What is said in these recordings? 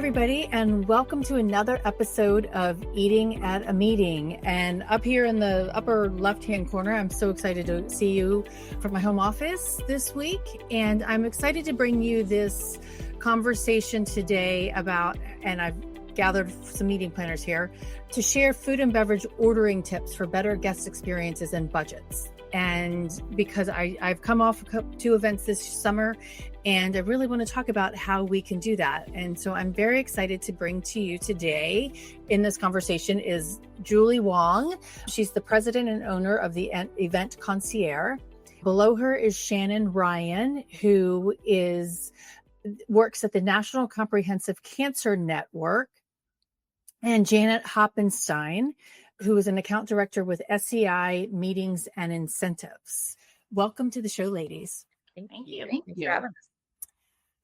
everybody, and welcome to another episode of Eating at a Meeting. And up here in the upper left-hand corner, I'm so excited to see you from my home office this week. And I'm excited to bring you this conversation today about, and I've gathered some meeting planners here, to share food and beverage ordering tips for better guest experiences and budgets. And because I've come off two events this summer, and I really want to talk about how we can do that. And so I'm very excited to bring to you today in this conversation is Julie Wong. She's the president and owner of the Event Concierge. Below her is Shannon Ryan, who works at the National Comprehensive Cancer Network, and Janet Hoppenstein, who is an account director with SEI Meetings and Incentives. Welcome to the show, ladies. Thank you. Thanks for having us.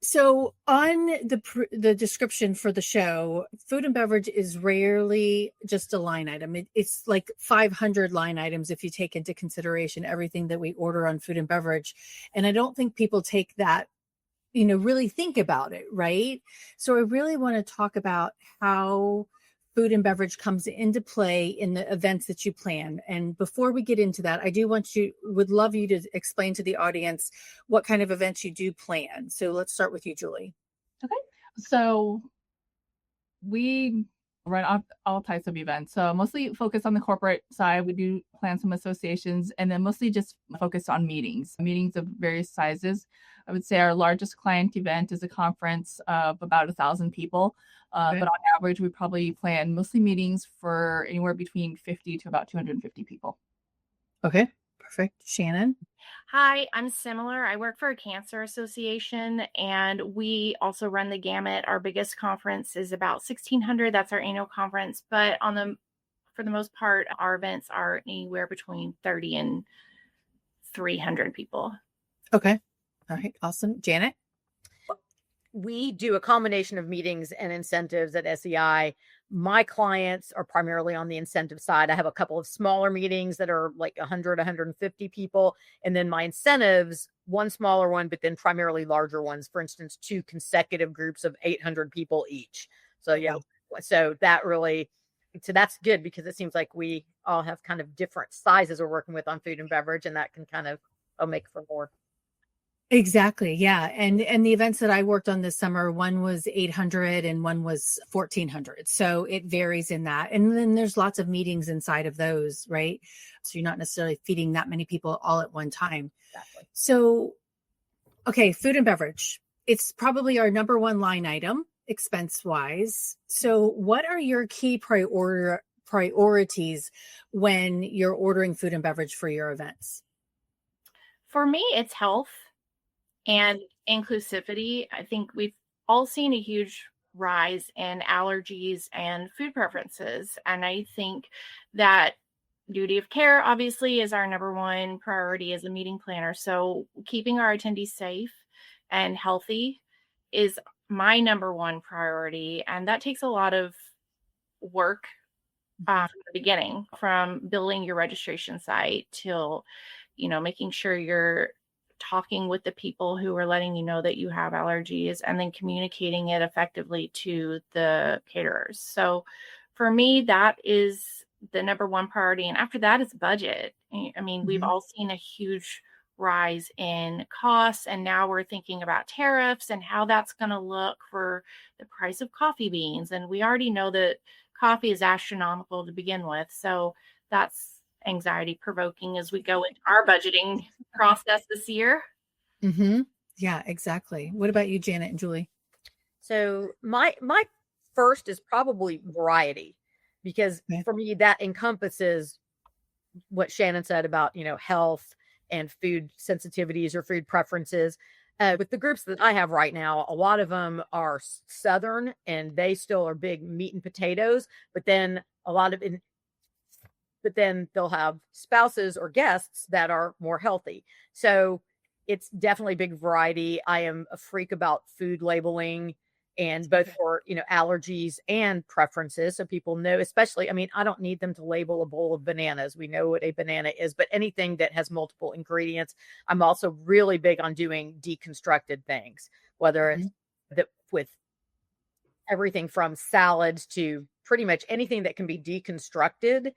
So on the description for the show, food and beverage is rarely just a line item. It's like 500 line items if you take into consideration everything that we order on food and beverage. And I don't think people take that, really think about it, right? So I really want to talk about how food and beverage comes into play in the events that you plan. And before we get into that, I would love you to explain to the audience what kind of events you do plan. So let's start with you, Julie. Okay. So we run all types of events. So mostly focus on the corporate side. We do plan some associations, and then mostly just focus on meetings of various sizes. I would say our largest client event is a conference of about 1,000 people. Okay. But on average, we probably plan mostly meetings for anywhere between 50 to about 250 people. Okay, perfect. Shannon? Hi, I'm similar. I work for a cancer association, and we also run the gamut. Our biggest conference is about 1,600. That's our annual conference. But for the most part, our events are anywhere between 30 and 300 people. Okay. All right. Awesome. Janet? We do a combination of meetings and incentives at SEI. My clients are primarily on the incentive side. I have a couple of smaller meetings that are like 100, 150 people. And then my incentives, one smaller one, but then primarily larger ones. For instance, 2 consecutive groups of 800 people each. So, so that's good because it seems like we all have kind of different sizes we're working with on food and beverage, and that can kind of make for more. Exactly. Yeah. And the events that I worked on this summer, one was 800 and one was 1,400. So it varies in that. And then there's lots of meetings inside of those, right? So you're not necessarily feeding that many people all at one time. Exactly. So, okay, food and beverage. It's probably our number one line item, expense wise. So what are your key priorities when you're ordering food and beverage for your events? For me, it's health and inclusivity. I think we've all seen a huge rise in allergies and food preferences. And I think that duty of care, obviously, is our number one priority as a meeting planner. So keeping our attendees safe and healthy is my number one priority. And that takes a lot of work from the beginning, from building your registration site till, making sure you're talking with the people who are letting you know that you have allergies, and then communicating it effectively to the caterers. So for me, that is the number one priority. And after that is budget. I mean, we've all seen a huge rise in costs, and now we're thinking about tariffs and how that's going to look for the price of coffee beans. And we already know that coffee is astronomical to begin with. So that's anxiety provoking as we go into our budgeting process this year. Mm-hmm. Yeah, exactly. What about you, Janet and Julie? So my first is probably variety, because for me, that encompasses what Shannon said about, health and food sensitivities or food preferences. With the groups that I have right now, a lot of them are Southern, and they still are big meat and potatoes, but then they'll have spouses or guests that are more healthy. So it's definitely big variety. I am a freak about food labeling, and both for, allergies and preferences. So people know, especially, I don't need them to label a bowl of bananas. We know what a banana is, but anything that has multiple ingredients. I'm also really big on doing deconstructed things, whether it's with everything from salads to pretty much anything that can be deconstructed,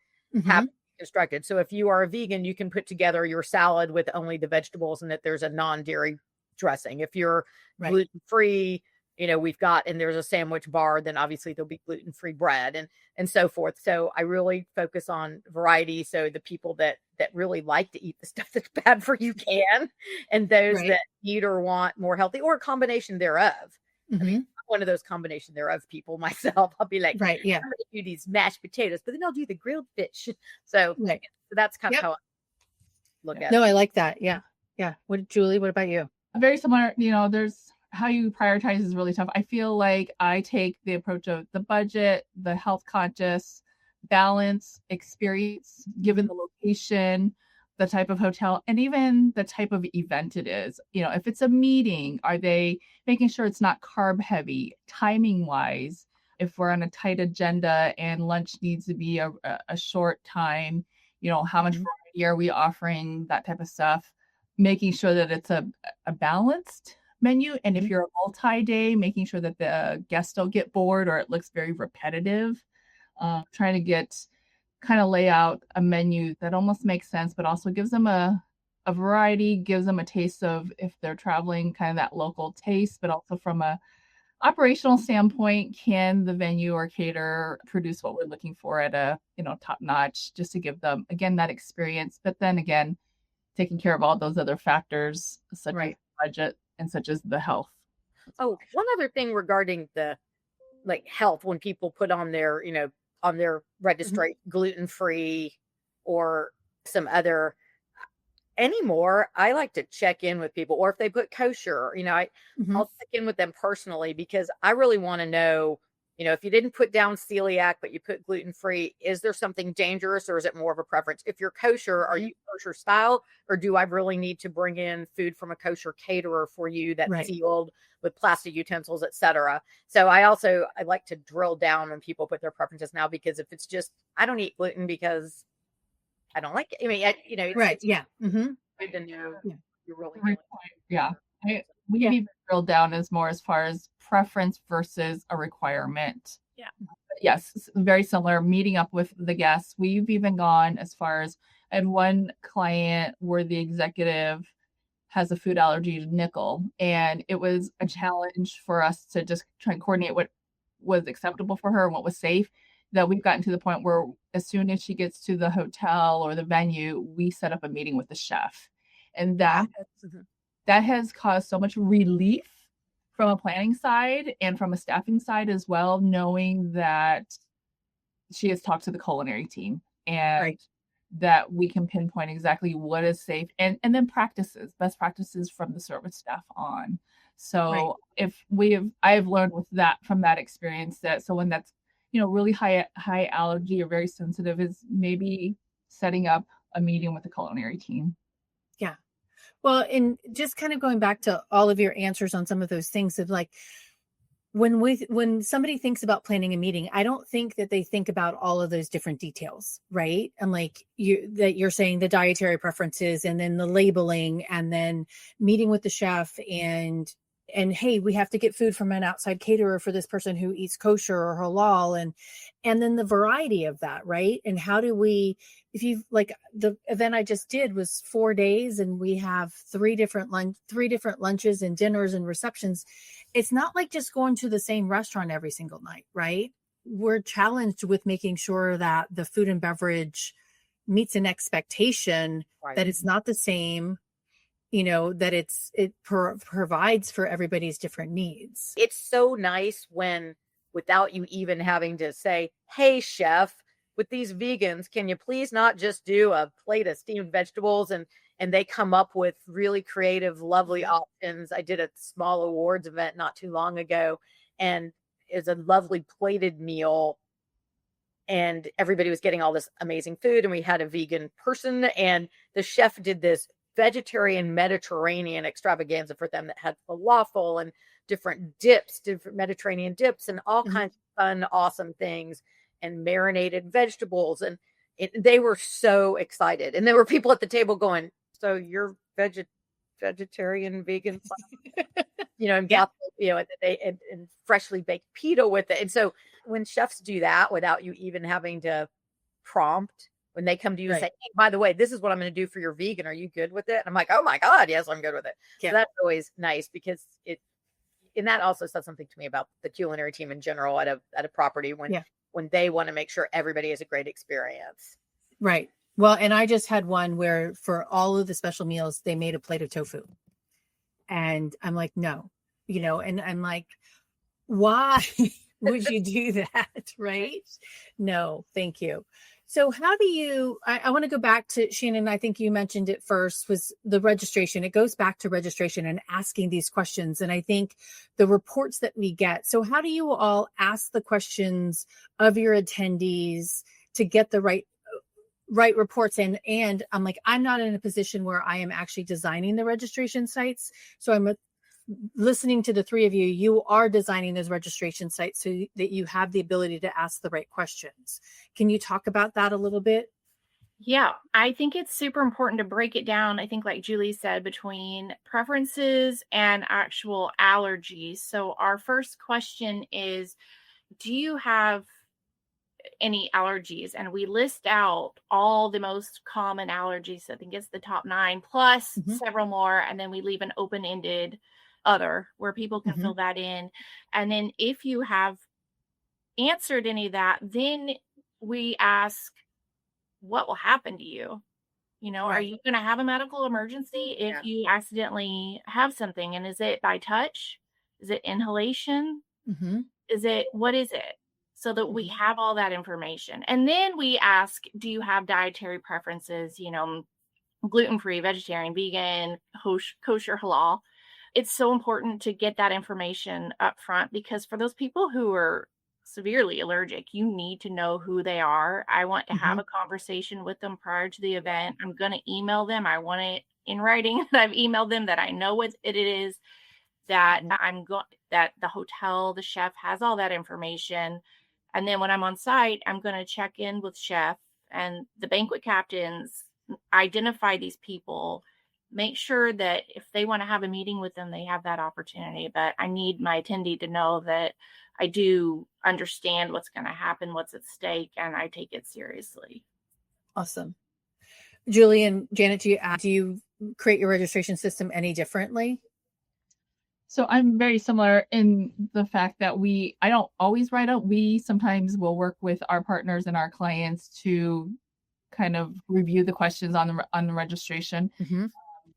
have constructed. So if you are a vegan, you can put together your salad with only the vegetables and that there's a non-dairy dressing. If you're gluten-free, we've got, and there's a sandwich bar, then obviously there'll be gluten-free bread and so forth. So I really focus on variety. So the people that really like to eat the stuff that's bad for you can, and those that eat or want more healthy or a combination thereof. I mean, I'm one of those combination thereof people myself. I'll be like, I'm going to do these mashed potatoes, but then I'll do the grilled fish. So that's kind of how I look at it. No, I like that. Yeah. Yeah. Julie, what about you? Very similar. There's how you prioritize is really tough. I feel like I take the approach of the budget, the health conscious, balance, experience, given the location, the type of hotel, and even the type of event it is. If it's a meeting, are they making sure it's not carb heavy, timing wise? If we're on a tight agenda and lunch needs to be a short time, how much variety are we offering, that type of stuff, making sure that it's a balanced menu. And if you're a multi-day, making sure that the guests don't get bored or it looks very repetitive, trying to kind of lay out a menu that almost makes sense, but also gives them a variety, gives them a taste of, if they're traveling, kind of that local taste, but also from a operational standpoint, can the venue or caterer produce what we're looking for at a, top notch, just to give them, again, that experience. But then again, taking care of all those other factors, such as budget and such as the health. Oh, one other thing regarding the health, when people put on their, on their registry, gluten-free or some other anymore, I like to check in with people, or if they put kosher, I'll check in with them personally, because I really want to know, if you didn't put down celiac, but you put gluten-free, is there something dangerous, or is it more of a preference? If you're kosher, are you kosher style, or do I really need to bring in food from a kosher caterer for you that's sealed with plastic utensils, etc.? So I like to drill down when people put their preferences now, because if it's just, I don't eat gluten because I don't like it. I mean, it's good to know you're really Great point. Yeah. We need to drill down more as far as preference versus a requirement. Yeah. Yes, very similar. Meeting up with the guests. We've even gone as far as, I had one client where the executive has a food allergy to nickel, and it was a challenge for us to just try and coordinate what was acceptable for her and what was safe, that we've gotten to the point where as soon as she gets to the hotel or the venue, we set up a meeting with the chef. And that has caused so much relief from a planning side and from a staffing side as well, knowing that she has talked to the culinary team and that we can pinpoint exactly what is safe, and then best practices from the service staff on. So I've learned from that experience that someone that's, really high allergy or very sensitive is maybe setting up a meeting with the culinary team. Yeah. Well, and just kind of going back to all of your answers on some of those things of when somebody thinks about planning a meeting, I don't think that they think about all of those different details, right? And you're saying the dietary preferences, and then the labeling, and then meeting with the chef, and hey, we have to get food from an outside caterer for this person who eats kosher or halal, and then the variety of that, right? And how do we, the event I just did was 4 days, and we have three different lunches and dinners and receptions. It's not like just going to the same restaurant every single night, right? We're challenged with making sure that the food and beverage meets an expectation, that it's not the same, that it provides for everybody's different needs. It's so nice when, without you even having to say, hey, chef, with these vegans, can you please not just do a plate of steamed vegetables? And they come up with really creative, lovely options. I did a small awards event not too long ago, and it's a lovely plated meal, and everybody was getting all this amazing food. And we had a vegan person, and the chef did this vegetarian Mediterranean extravaganza for them that had falafel and different Mediterranean dips, and all kinds of fun, awesome things, and marinated vegetables. And they were so excited. And there were people at the table going, so you're vegetarian, vegan? and Yeah. got, and freshly baked pita with it. And so when chefs do that without you even having to prompt, when they come to you and say, hey, by the way, this is what I'm going to do for your vegan. Are you good with it? And I'm like, oh my God, yes, I'm good with it. Yeah. So that's always nice because and that also says something to me about the culinary team in general at a property when they want to make sure everybody has a great experience. Right. Well, and I just had one where for all of the special meals, they made a plate of tofu. And I'm like, no, and I'm like, why would you do that? Right? No, thank you. So how do you, I want to go back to Shannon. I think you mentioned it first was the registration. It goes back to registration and asking these questions. And I think the reports that we get. So how do you all ask the questions of your attendees to get the right reports? And I'm like, I'm not in a position where I am actually designing the registration sites. So I'm listening to the three of you. You are designing those registration sites so that you have the ability to ask the right questions. Can you talk about that a little bit? Yeah, I think it's super important to break it down. I think like Julie said, between preferences and actual allergies. So our first question is, do you have any allergies? And we list out all the most common allergies. I think it's the top 9 plus several more. And then we leave an open-ended other where people can fill that in. And then if you have answered any of that, then we ask, what will happen to you? Are you going to have a medical emergency if you accidentally have something? And is it by touch? Is it inhalation? What is it? So that we have all that information. And then we ask, do you have dietary preferences, gluten-free, vegetarian, vegan, kosher, halal? It's so important to get that information up front because for those people who are severely allergic, you need to know who they are. I want to have a conversation with them prior to the event. I'm going to email them. I want it in writing that I've emailed them, that I know what it is, that that the hotel, the chef has all that information. And then when I'm on site, I'm going to check in with chef and the banquet captains, identify these people, make sure that if they want to have a meeting with them, they have that opportunity. But I need my attendee to know that I do understand what's going to happen, what's at stake, and I take it seriously. Awesome. Julie and Janet, do you create your registration system any differently? So I'm very similar in the fact that I don't always write out. We sometimes will work with our partners and our clients to kind of review the questions on the registration.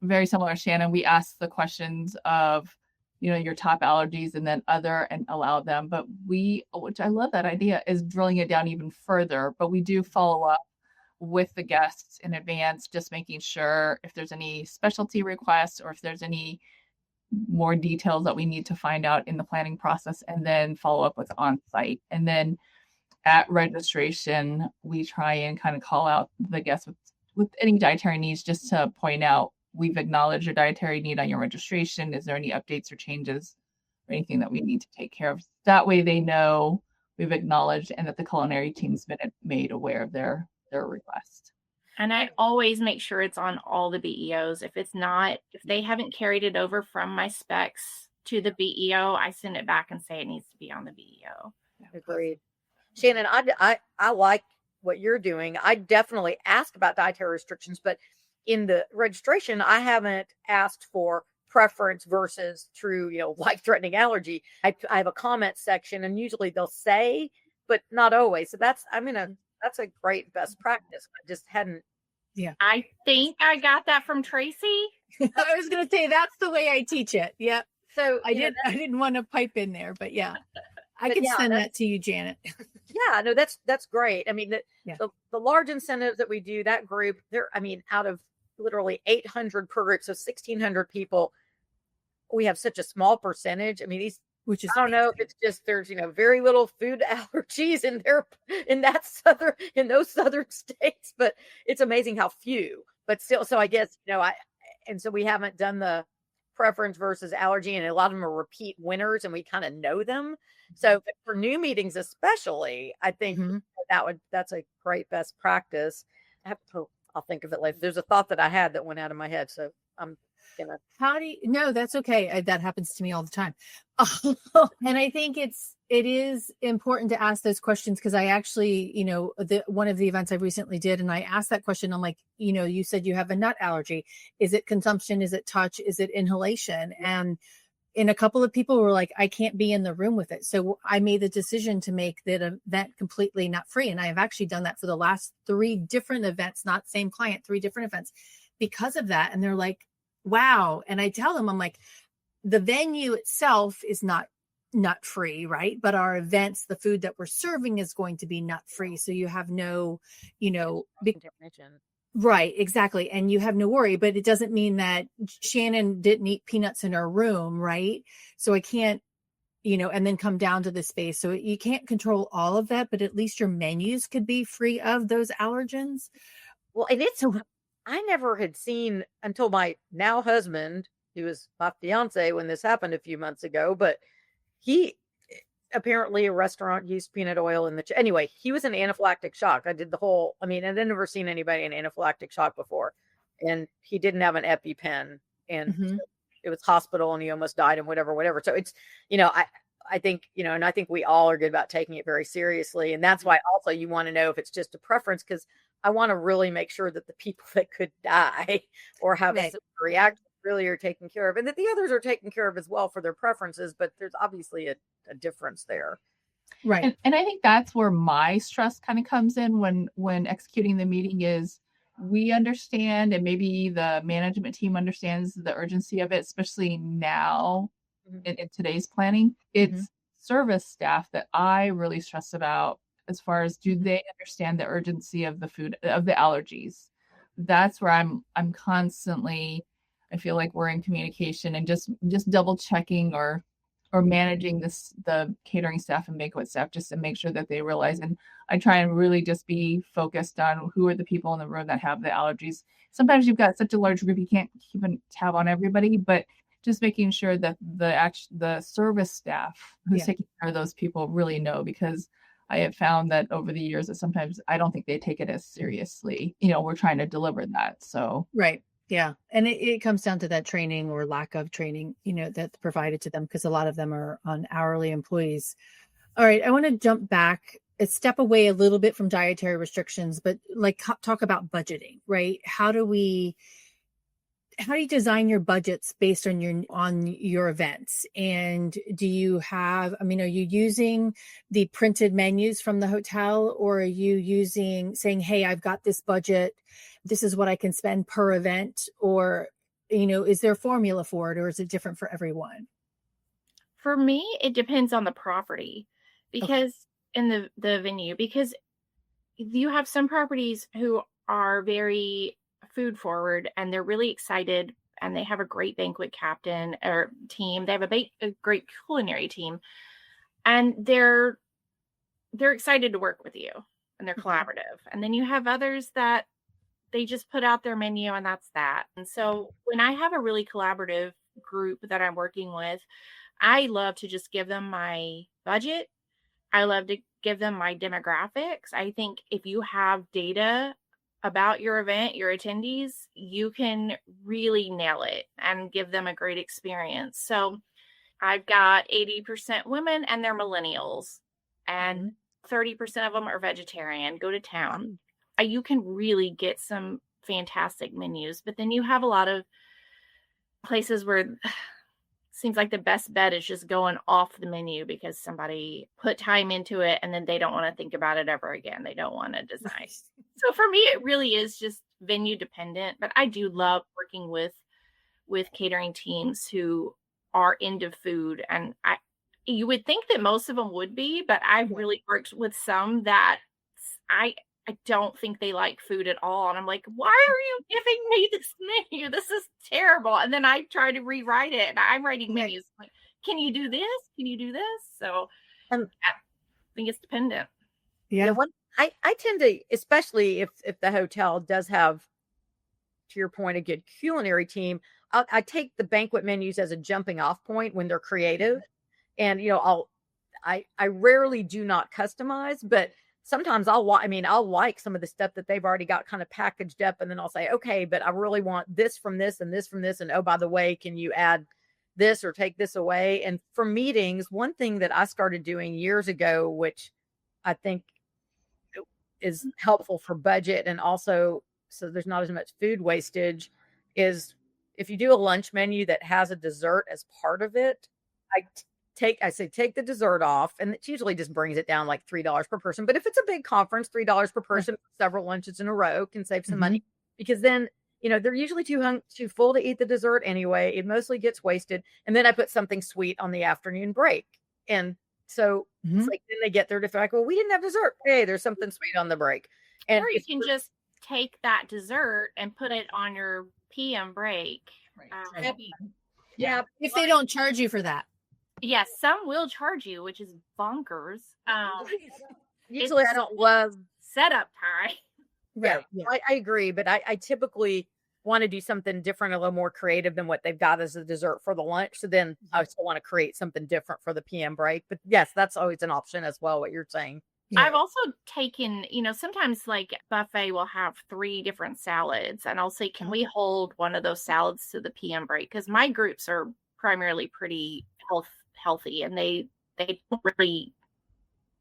Very similar, Shannon. We ask the questions of, your top allergies and then other and allow them. But which I love that idea, is drilling it down even further. But we do follow up with the guests in advance, just making sure if there's any specialty requests or if there's any more details that we need to find out in the planning process, and then follow up with on-site. And then at registration, we try and kind of call out the guests with any dietary needs, just to point out, we've acknowledged your dietary need on your registration. Is there any updates or changes or anything that we need to take care of? That way they know we've acknowledged and that the culinary team's been made aware of their request. And I always make sure it's on all the BEOs. If they haven't carried it over from my specs to the BEO, I send it back and say it needs to be on the BEO. Agreed. Shannon, I like what you're doing. I definitely ask about dietary restrictions, but in the registration, I haven't asked for preference versus true, life-threatening allergy. I have a comment section, and usually they'll say, but not always. So that's a great best practice. I just hadn't. Yeah. I think I got that from Tracy. I was going to say that's the way I teach it. Yep. So I didn't want to pipe in there, but yeah, I can send that to you, Janet. Yeah, no, that's great. I mean, the large incentives that we do, that group, out of literally 800 per group, so 1,600 people, we have such a small percentage. I mean, I don't know if it's just there's very little food allergies in those southern states, but it's amazing how few. But still, so I guess so we haven't done the preference versus allergy, and a lot of them are repeat winners, and we kind of know them. So for new meetings, especially, I think that's a great best practice. I'll think of it later. There's a thought that I had that went out of my head, so I'm gonna. How do you, no, that's okay. That happens to me all the time. And I think it is important to ask those questions, because I actually, one of the events I recently did, and I asked that question. I'm like, you said you have a nut allergy. Is it consumption? Is it touch? Is it inhalation? And a couple of people were like, I can't be in the room with it. So I made the decision to make that event completely nut free. And I have actually done that for the last 3 different events, not same client, 3 different events because of that. And they're like, wow. And I tell them, I'm like, the venue itself is not nut free, right? But our events, the food that we're serving is going to be nut free. So you have no, Contamination. Right, exactly. And you have no worry, but it doesn't mean that Shannon didn't eat peanuts in her room, right? So I can't, and then come down to the space. So you can't control all of that, but at least your menus could be free of those allergens. Well, and I never had seen until my now husband, he was my fiance when this happened a few months ago, but apparently a restaurant used peanut oil in the anyway, he was in anaphylactic shock. I did and I'd never seen anybody in anaphylactic shock before, and he didn't have an EpiPen, and Mm-hmm. it was hospital, and he almost died, and whatever. So it's, I think, and I think we all are good about taking it very seriously, and that's why also you want to know if it's just a preference, because I want to really make sure that the people that could die or have a reaction really are taken care of, and that the others are taken care of as well for their preferences. But there's obviously a difference there. Right. And I think that's where my stress kind of comes in when executing the meeting is we understand, and maybe the management team understands the urgency of it, especially now in today's planning. It's service staff that I really stress about, as far as, do they understand the urgency of the food, of the allergies? That's where I'm constantly, I feel like we're in communication and just double checking or managing the catering staff and banquet staff, just to make sure that they realize. And I try and really just be focused on who are the people in the room that have the allergies. Sometimes you've got such a large group, you can't keep a tab on everybody, but just making sure that the service staff who's taking care of those people really know, because I have found that over the years that sometimes I don't think they take it as seriously. We're trying to deliver that. So right. Yeah. And it comes down to that training or lack of training, that's provided to them, because a lot of them are on hourly employees. All right. I want to jump back, step away a little bit from dietary restrictions, but talk about budgeting, right? How do you design your budgets based on your events? And do you have, are you using the printed menus from the hotel, or are you saying, hey, I've got this budget, this is what I can spend per event? Or, is there a formula for it, or is it different for everyone? For me, it depends on the property, because in the venue, because you have some properties who are very food forward and they're really excited, and they have a great banquet captain or team. They have a great culinary team, and they're excited to work with you, and they're collaborative. And then you have others that they just put out their menu and that's that. And so when I have a really collaborative group that I'm working with, I love to just give them my budget. I love to give them my demographics. I think if you have data about your event, your attendees, you can really nail it and give them a great experience. So I've got 80% women, and they're millennials, and 30% of them are vegetarian. Go to town. You can really get some fantastic menus, but then you have a lot of places where it seems like the best bet is just going off the menu because somebody put time into it, and then they don't want to think about it ever again. They don't want to design. So for me, it really is just venue dependent, but I do love working with catering teams who are into food. And you would think that most of them would be, but I've really worked with some that I don't think they like food at all. And I'm like, why are you giving me this menu? This is terrible. And then I try to rewrite it, and I'm writing menus. Like, can you do this? Can you do this? So I think it's dependent. Yeah. I tend to, especially if the hotel does have, to your point, a good culinary team, I take the banquet menus as a jumping off point when they're creative. And, I rarely do not customize, but sometimes I'll like some of the stuff that they've already got kind of packaged up, and then I'll say, okay, but I really want this from this and this from this. And oh, by the way, can you add this or take this away? And for meetings, one thing that I started doing years ago, which I think is helpful for budget and also so there's not as much food wastage, is if you do a lunch menu that has a dessert as part of it, I say take the dessert off, and it usually just brings it down like $3 per person. But if it's a big conference, $3 per person, several lunches in a row can save some money, because then they're usually too full to eat the dessert anyway. It mostly gets wasted, and then I put something sweet on the afternoon break, and so it's like then they get there to feel like, well, we didn't have dessert. Hey, there's something sweet on the break, and or you can just take that dessert and put it on your PM break. Right. Yeah, if they don't charge you for that. Yes, some will charge you, which is bonkers. Usually I don't love setup time. Right. Yeah. I agree, but I typically want to do something different, a little more creative than what they've got as a dessert for the lunch. So then I still want to create something different for the PM break. But yes, that's always an option as well, what you're saying. Yeah. I've also taken, sometimes like buffet will have 3 different salads, and I'll say, can we hold one of those salads to the PM break? Because my groups are primarily pretty healthy, and they don't really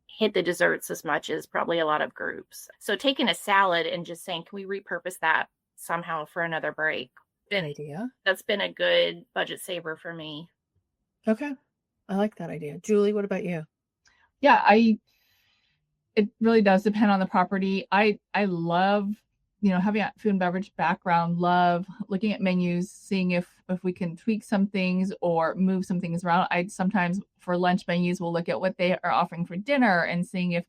hit the desserts as much as probably a lot of groups. So taking a salad and just saying, can we repurpose that somehow for another break? Good idea. That's been a good budget saver for me. Okay. I like that idea. Julie, what about you? Yeah, it really does depend on the property. I love, having a food and beverage background, love looking at menus, seeing if we can tweak some things or move some things around. I sometimes for lunch menus, we'll look at what they are offering for dinner and seeing if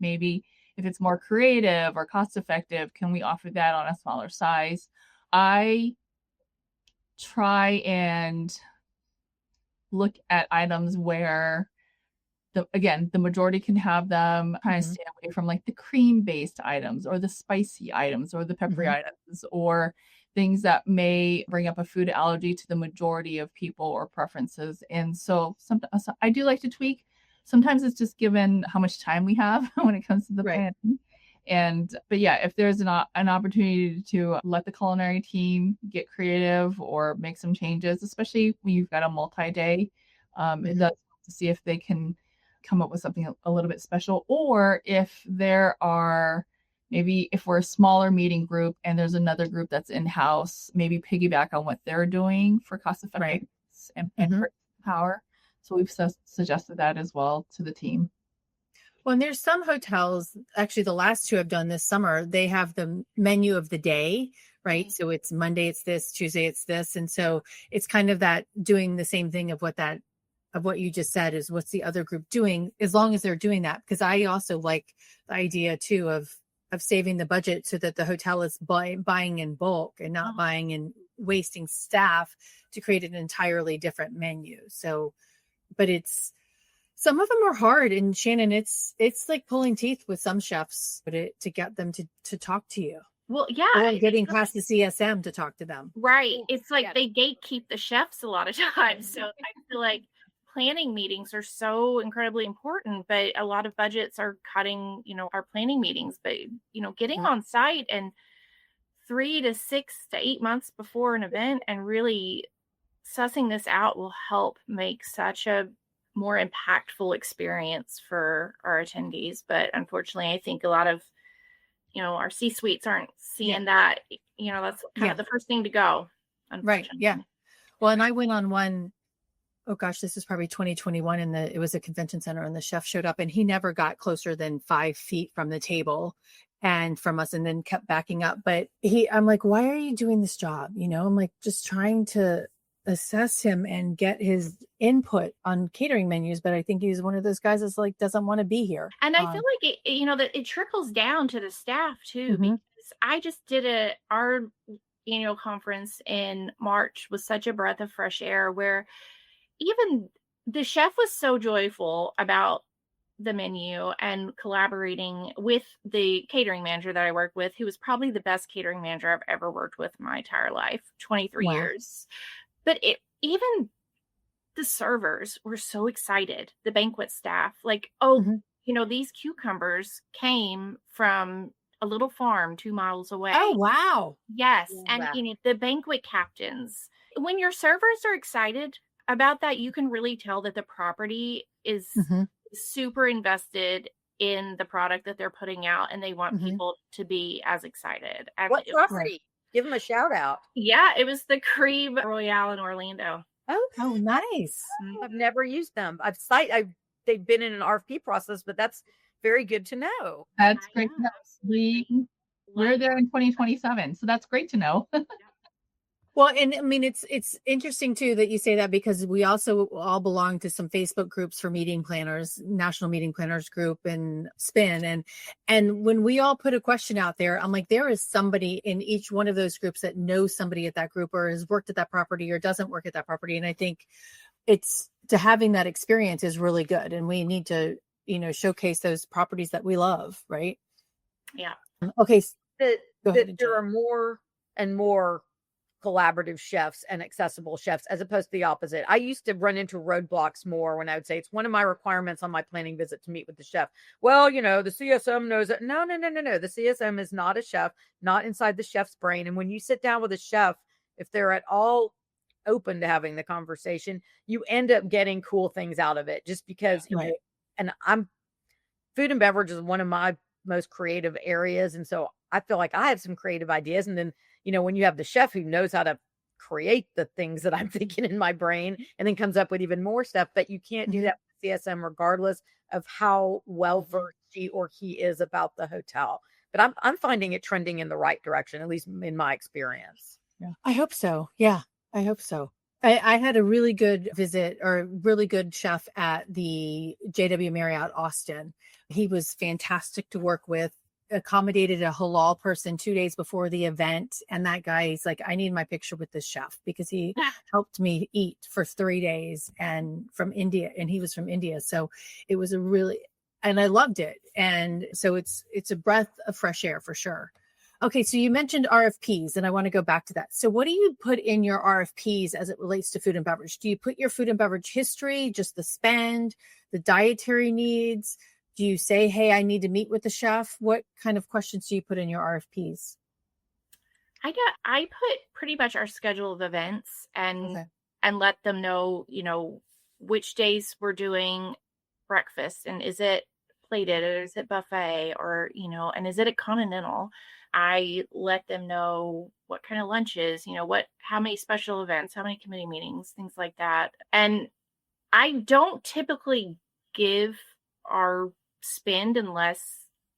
it's more creative or cost effective, can we offer that on a smaller size? I try and look at items where the majority can have them, trying to stay away from like the cream-based items or the spicy items or the peppery items or things that may bring up a food allergy to the majority of people or preferences. And so I do like to tweak. Sometimes it's just given how much time we have when it comes to the planning. But yeah, if there's an opportunity to let the culinary team get creative or make some changes, especially when you've got a multi-day, it does to see if they can come up with something a little bit special, or if there are maybe if we're a smaller meeting group and there's another group that's in-house, maybe piggyback on what they're doing for cost effectiveness and power. So we've suggested that as well to the team. Well, and there's some hotels, actually the last 2 I've done this summer, they have the menu of the day, right? So it's Monday, it's this, Tuesday, it's this. And so it's kind of that doing the same thing of what you just said is what's the other group doing, as long as they're doing that. Because I also like the idea too of saving the budget so that the hotel is buying in bulk and not buying and wasting staff to create an entirely different menu. So, but some of them are hard, and Shannon, it's like pulling teeth with some chefs, but to get them to talk to you. Well, yeah. Or getting past the CSM to talk to them. Right. It's like they gatekeep the chefs a lot of times. So I feel like planning meetings are so incredibly important, but a lot of budgets are cutting, our planning meetings, but, getting on site and 3 to 6 to 8 months before an event and really sussing this out will help make such a more impactful experience for our attendees. But unfortunately, I think a lot of, our C-suites aren't seeing that, that's kind of the first thing to go. Right. Yeah. Well, and I went on one, oh gosh, this is probably 2021, and it was a convention center, and the chef showed up and he never got closer than 5 feet from the table and from us, and then kept backing up. But I'm like, why are you doing this job? I'm like, just trying to assess him and get his input on catering menus. But I think he's one of those guys that's like, doesn't want to be here. And I feel like that it trickles down to the staff too, because I just did our annual conference in March was such a breath of fresh air, where even the chef was so joyful about the menu and collaborating with the catering manager that I worked with, who was probably the best catering manager I've ever worked with in my entire life, 23 years. But even the servers were so excited, the banquet staff, like, these cucumbers came from a little farm 2 miles away. Oh, wow. Yes. Love And that. the banquet captains, when your servers are excited about that, you can really tell that the property is super invested in the product that they're putting out, and they want people to be as excited. And What property? Give them a shout out. yeah, it was the Creve Royale in Orlando. Oh, nice. I've never used them. They've been in an RFP process, but that's very good to know. That's great to know. We're there in 2027, so that's great to know. Well, and I mean, it's interesting too that you say that, because we also all belong to some Facebook groups for meeting planners, National Meeting Planners Group and SPIN. And when we all put a question out there, I'm like, there is somebody in each one of those groups that knows somebody at that group or has worked at that property or doesn't work at that property. And I think having that experience is really good. And we need to, showcase those properties that we love. Right. Yeah. Okay. That ahead, there are more and more collaborative chefs and accessible chefs, as opposed to the opposite. I used to run into roadblocks more when I would say it's one of my requirements on my planning visit to meet with the chef. Well, the CSM knows it. No. The CSM is not a chef, not inside the chef's brain. And when you sit down with a chef, if they're at all open to having the conversation, you end up getting cool things out of it, just because, and food and beverage is one of my most creative areas. And so I feel like I have some creative ideas. And then, when you have the chef who knows how to create the things that I'm thinking in my brain and then comes up with even more stuff, but you can't do that with CSM regardless of how well versed she or he is about the hotel. But I'm finding it trending in the right direction, at least in my experience. Yeah. I hope so. Yeah, I hope so. I had a really good visit, or really good chef at the JW Marriott Austin. He was fantastic to work with, accommodated a halal person 2 days before the event. And that guy, he's like, I need my picture with this chef, because he helped me eat for 3 days, and from India, and he was from India. So it was and I loved it. And so it's a breath of fresh air for sure. Okay. So you mentioned RFPs, and I want to go back to that. So what do you put in your RFPs as it relates to food and beverage? Do you put your food and beverage history, just the spend, the dietary needs? Do you say, hey, I need to meet with the chef? What kind of questions do you put in your RFPs? I put pretty much our schedule of events and let them know, which days we're doing breakfast, and is it plated or is it buffet, or, and is it a continental? I let them know what kind of lunches, how many special events, how many committee meetings, things like that. And I don't typically give our spend unless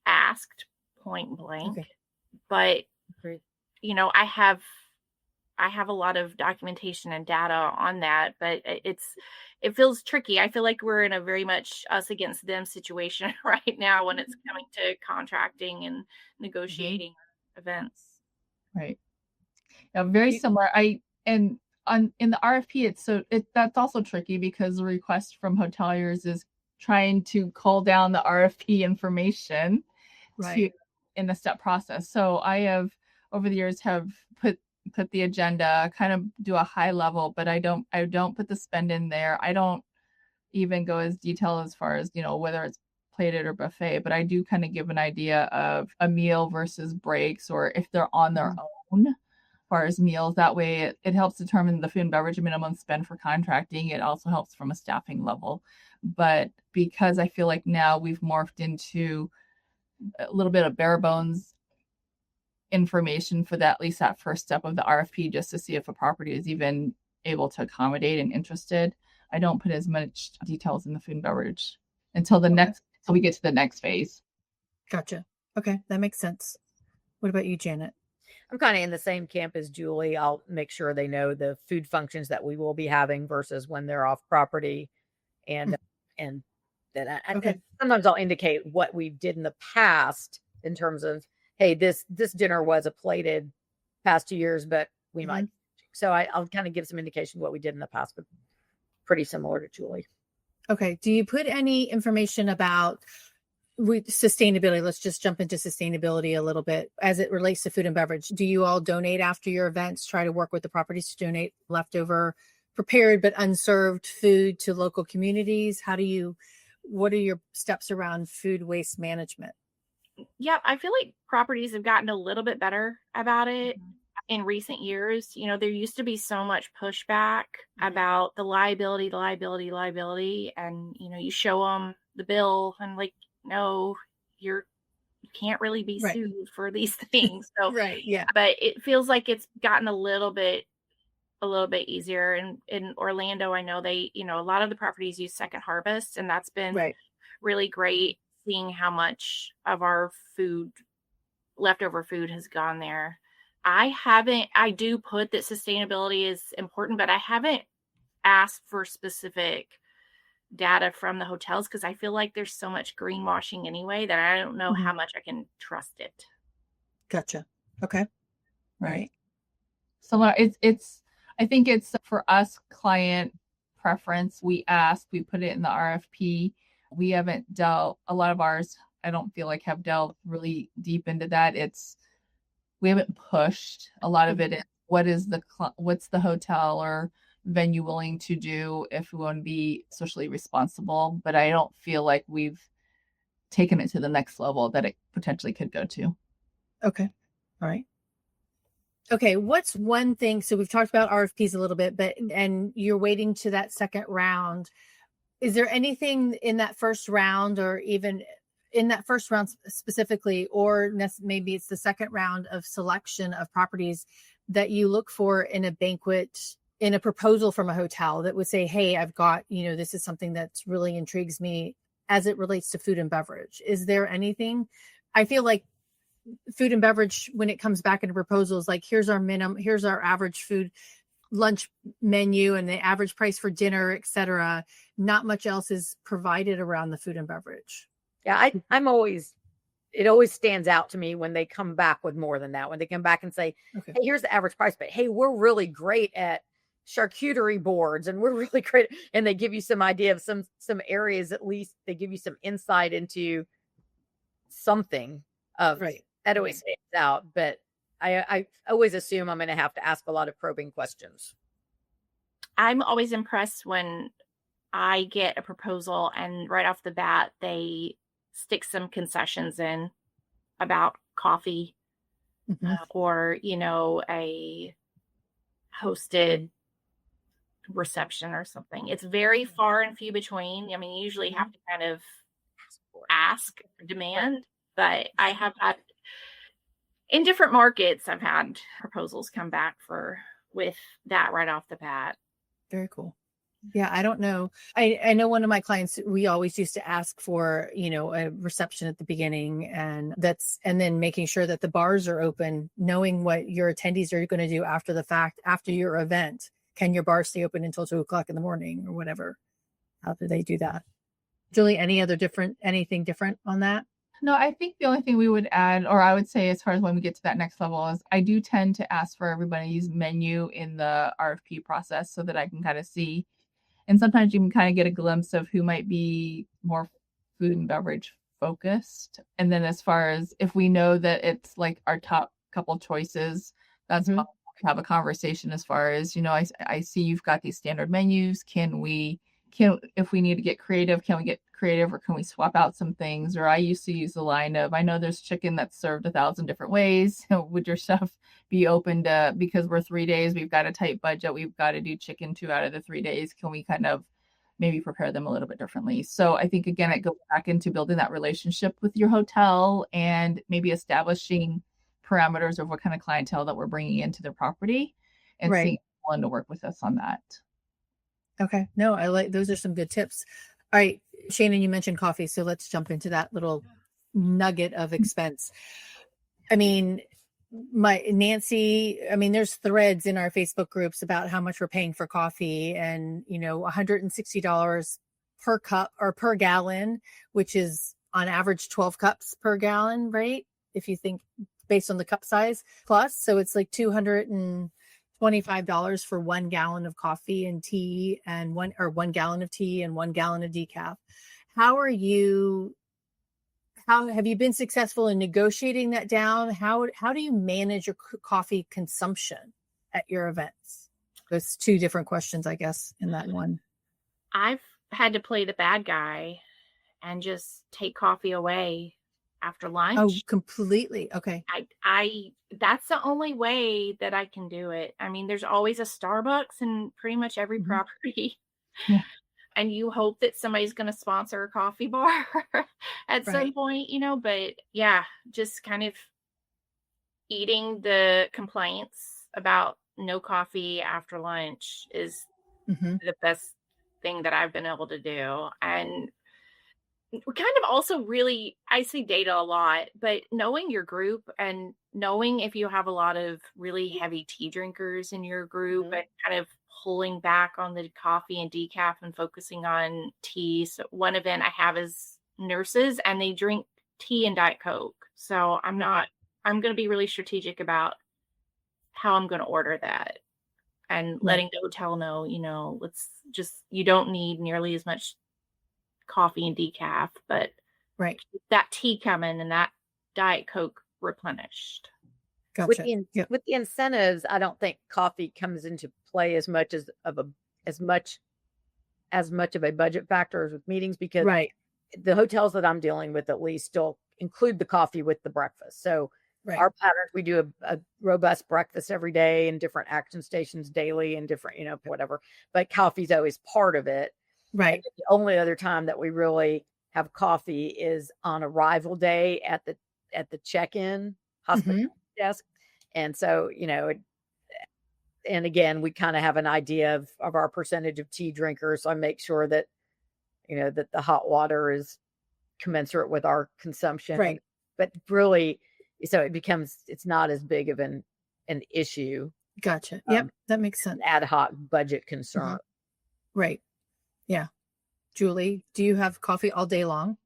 asked point blank. But I have a lot of documentation and data on that, but it feels tricky. I feel like we're in a very much us against them situation right now when it's coming to contracting and negotiating events. Right. Yeah, very similar. In the RFP, that's also tricky, because the request from hoteliers is trying to cull down the RFP information in the step process. So I have over the years have put the agenda, kind of do a high level, but I don't put the spend in there. I don't even go as detailed as far as, whether it's plated or buffet, but I do kind of give an idea of a meal versus breaks, or if they're on their own as far as meals. That way it helps determine the food and beverage minimum spend for contracting. It also helps from a staffing level. But because I feel like now we've morphed into a little bit of bare bones information for that, at least that first step of the RFP, just to see if a property is even able to accommodate and interested, I don't put as much details in the food and beverage until we get to the next phase. Gotcha. Okay. That makes sense. What about you, Janet? I'm kind of in the same camp as Julie. I'll make sure they know the food functions that we will be having versus when they're off property. And sometimes I'll indicate what we did in the past in terms of, hey, this dinner was a plated past 2 years, but we might. So I'll kind of give some indication of what we did in the past, but pretty similar to Julie. Okay. Do you put any information about sustainability? Let's just jump into sustainability a little bit as it relates to food and beverage. Do you all donate after your events? Try to work with the properties to donate leftover prepared but unserved food to local communities? How do you what are your steps around food waste management? Yeah, I feel like properties have gotten a little bit better about it in recent years. There used to be so much pushback about the liability, and you show them the bill and like, no, you can't really be Right. sued for these things. So, Right. Yeah. but it feels like it's gotten a little bit easier. And in Orlando, I know they, a lot of the properties use second harvest, and that's been Right. really great seeing how much of our leftover food has gone there. I do put that sustainability is important, but I haven't asked for specific data from the hotels because I feel like there's so much greenwashing anyway that I don't know how much I can trust it. Gotcha. Okay. Right. So I think it's for us client preference. We put it in the RFP. We haven't dealt, a lot of ours, I don't feel like have delved really deep into that. We haven't pushed a lot of it. What's the hotel or venue willing to do if we want to be socially responsible? But I don't feel like we've taken it to the next level that it potentially could go to. Okay. All right. Okay. What's one thing? So we've talked about RFPs a little bit, and you're waiting to that second round. Is there anything in that first round, or even in that first round specifically, or maybe it's the second round of selection of properties that you look for in a banquet, in a proposal from a hotel that would say, hey, I've got, this is something that's really intrigues me as it relates to food and beverage? Is there anything? I feel like food and beverage, when it comes back into proposals, like here's our average food lunch menu and the average price for dinner, etc. Not much else is provided around the food and beverage. Yeah, it always stands out to me when they come back with more than that. When they come back and say, okay, hey, here's the average price, but hey, we're really great at charcuterie boards and we're really great. And they give you some idea of some areas, at least they give you some insight into something of right. That always stands out. But I always assume I'm going to have to ask a lot of probing questions. I'm always impressed when I get a proposal and right off the bat, they stick some concessions in about coffee or, a hosted reception or something. It's very far and few between. I mean, you usually have to kind of ask, demand, but I have had in different markets, I've had proposals come back with that right off the bat. Very cool. Yeah, I don't know. I know one of my clients, we always used to ask for, a reception at the beginning, and then making sure that the bars are open, knowing what your attendees are going to do after the fact, after your event. Can your bar stay open until 2:00 in the morning or whatever? How do they do that? Julie, anything different on that? No, I think the only thing we would add, or I would say as far as when we get to that next level, is I do tend to ask for everybody's menu in the RFP process so that I can kind of see. And sometimes you can kind of get a glimpse of who might be more food and beverage focused. And then as far as if we know that it's like our top couple choices, that's fun to have a conversation as far as, I see you've got these standard menus. If we need to get creative, can we get creative, or can we swap out some things? Or I used to use the line of, I know there's chicken that's served 1,000 different ways. Would your chef be open to, because we're 3 days, we've got a tight budget, we've got to do chicken 2 out of the 3 days. Can we kind of maybe prepare them a little bit differently? So I think, again, it goes back into building that relationship with your hotel and maybe establishing parameters of what kind of clientele that we're bringing into their property and seeing someone to work with us on that. Okay. No, those are some good tips. All right, Shannon, you mentioned coffee, so let's jump into that little nugget of expense. I mean, there's threads in our Facebook groups about how much we're paying for coffee, and $160 per cup or per gallon, which is on average 12 cups per gallon, right? If you think based on the cup size plus, so it's like $225 for 1 gallon of coffee and tea, and 1 gallon of tea and 1 gallon of decaf. How have you been successful in negotiating that down? How do you manage your coffee consumption at your events? There's 2 different questions, I guess, in that one. I've had to play the bad guy and just take coffee away after Oh, lunch. completely. Okay. I that's the only way that I can do it. I mean, there's always a Starbucks in pretty much every Mhm. property. Yeah. And you hope that somebody's going to sponsor a coffee bar at some Right. point, but yeah, just kind of eating the complaints about no coffee after lunch is hmm the best thing that I've been able to do. And we're kind of also really, I see data a lot, but knowing your group and knowing if you have a lot of really heavy tea drinkers in your group Mhm. and kind of pulling back on the coffee and decaf and focusing on tea. So one event I have is nurses and they drink tea and Diet Coke. So I'm going to be really strategic about how I'm going to order that and Right. letting the hotel know, you don't need nearly as much coffee and decaf, but Right. keep that tea coming and that Diet Coke replenished. With Gotcha. the Yeah. with the incentives, I don't think coffee comes into play as much as much of a budget factor as with meetings, because Right. the hotels that I'm dealing with at least still include the coffee with the breakfast. So Right. our patterns, we do a robust breakfast every day in different action stations daily and different, whatever. But coffee's always part of it. Right. The only other time that we really have coffee is on arrival day at the check-in hospitality desk. And so, and again, we kind of have an idea of our percentage of tea drinkers. So I make sure that, that the hot water is commensurate with our consumption. Right. But really, so it's not as big of an issue, Gotcha. Yep. That makes an sense. ad hoc budget concern. Right. Yeah. Julie, do you have coffee all day long?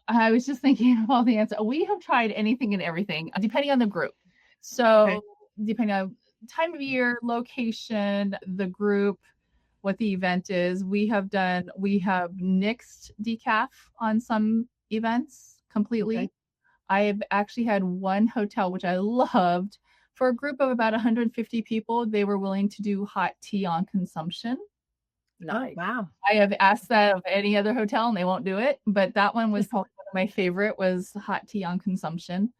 I was just thinking of all the answers. We have tried anything and everything, depending on the group. So depending on time of year, location, the group, what the event is, we have nixed decaf on some events completely. Okay. I've actually had one hotel, which I loved, for a group of about 150 people. They were willing to do hot tea on consumption. Nice. Oh, wow. I have asked that of any other hotel and they won't do it, but that one was probably one of my favorite, was hot tea on consumption.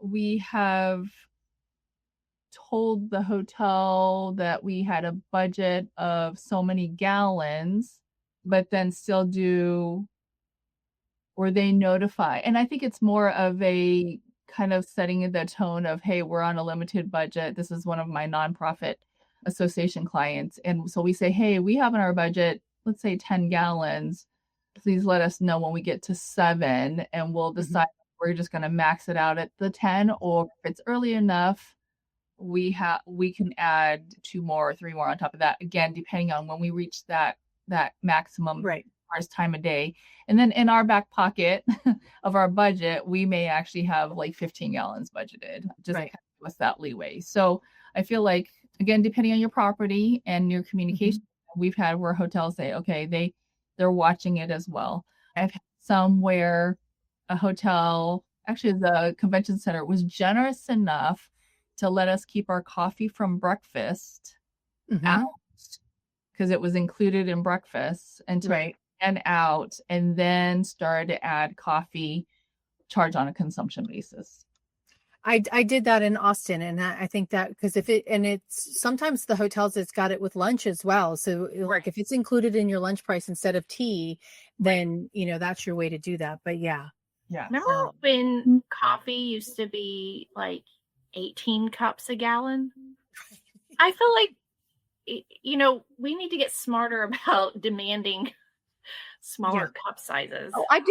We have told the hotel that we had a budget of so many gallons, but then still or they notify. And I think it's more of a kind of setting the tone of, hey, we're on a limited budget. This is one of my nonprofit association clients. And so we say, hey, we have in our budget, let's say 10 gallons. Please let us know when we get to 7 and we'll decide if we're just going to max it out at the 10, or if it's early enough, we can add 2 more or 3 more on top of that. Again, depending on when we reach that maximum Right. as time of day. And then in our back pocket of our budget, we may actually have like 15 gallons budgeted, just Right. kind of give us that leeway. So I feel like, again, depending on your property and your communication, we've had where hotels say, okay, they're watching it as well. I've had some where a hotel, actually the convention center, was generous enough to let us keep our coffee from breakfast out, because it was included in breakfast, and Right. and out, and then started to add coffee charge on a consumption basis. I did that in Austin, and I think that because it's sometimes the hotels, it's got it with lunch as well. So like if it's included in your lunch price instead of tea, then that's your way to do that. But yeah. Remember when coffee used to be like 18 cups a gallon? I feel like we need to get smarter about demanding smaller cup sizes. Oh, I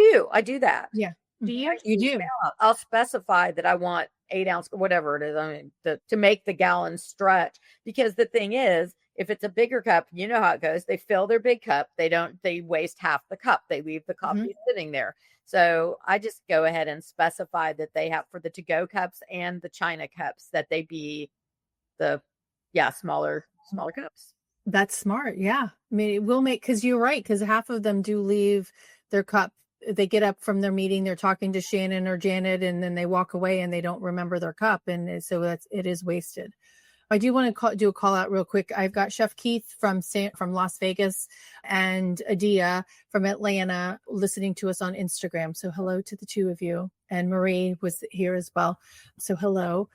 do that. Yeah. Do you? You do. I'll specify that I want 8 ounce, whatever it is. I mean, to make the gallon stretch, because the thing is, if it's a bigger cup, you know how it goes. They fill their big cup. They waste half the cup. They leave the coffee sitting there. So I just go ahead and specify that they have, for the to-go cups and the China cups, that they be the smaller cups. That's smart. Yeah. I mean, it will make, because you're right, because half of them do leave their cup. They get up from their meeting, they're talking to Shannon or Janet, and then they walk away and they don't remember their cup. And so it is wasted. I do want to do a call out real quick. I've got Chef Keith from Las Vegas and Adia from Atlanta listening to us on Instagram. So hello to the two of you. And Marie was here as well. So hello